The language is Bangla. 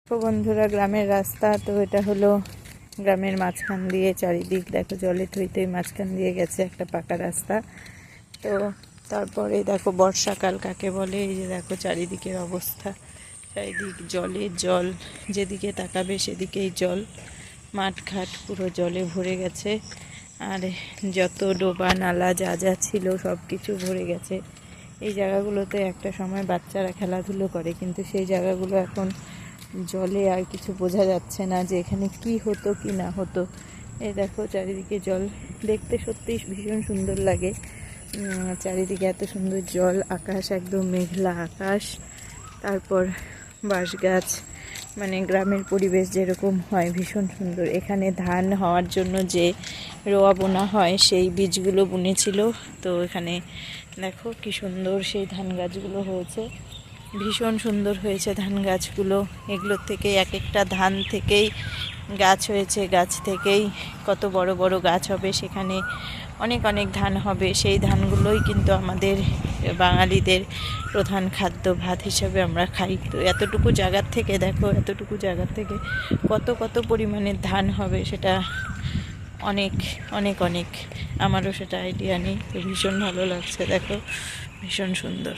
তো বন্ধুরা, গ্রামের রাস্তা তো এটা হলো গ্রামের মাঝখান দিয়ে, চারিদিক দেখো জলে থই থই, মাঝখান দিয়ে গেছে একটা পাকা রাস্তা। তো তারপরে দেখো বর্ষাকাল কাকে বলে, এই যে দেখো চারিদিকের অবস্থা, চারিদিক জলের জল, যেদিকে তাকাবে সেদিকেই জল, মাঠঘাট পুরো জলে ভরে গেছে। আর যত ডোবা নালা যা যা ছিল সব কিছু ভরে গেছে। এই জায়গাগুলোতে একটা সময় বাচ্চারা খেলাধুলো করে, কিন্তু সেই জায়গাগুলো এখন জলে আর কিছু বোঝা যাচ্ছে না যে এখানে কি হতো কি না হতো। এই দেখো চারিদিকে জল, দেখতে সত্যিই ভীষণ সুন্দর লাগে। চারিদিকে এত সুন্দর জল, আকাশ একদম মেঘলা আকাশ, তারপর বাঁশ গাছ, মানে গ্রামের পরিবেশ যেরকম হয় ভীষণ সুন্দর। এখানে ধান হওয়ার জন্য যে রোয়া বোনা হয় সেই বীজগুলো বুনেছিল। তো এখানে দেখো কি সুন্দর সেই ধান গাছগুলো হয়েছে, ভীষণ সুন্দর হয়েছে ধান গাছগুলো। এগুলোর থেকে এক একটা ধান থেকেই গাছ হয়েছে, গাছ থেকেই কত বড় বড় গাছ হবে, সেখানে অনেক অনেক ধান হবে। সেই ধানগুলোই কিন্তু আমাদের বাঙালিদের প্রধান খাদ্য, ভাত হিসাবে আমরা খাই। তো এতটুকু জায়গার থেকে দেখো, এতটুকু জায়গার থেকে কত কত পরিমাণের ধান হবে, সেটা অনেক অনেক অনেক, আমারও সেটা আইডিয়া নেই। তো ভীষণ ভালো লাগছে, দেখো ভীষণ সুন্দর।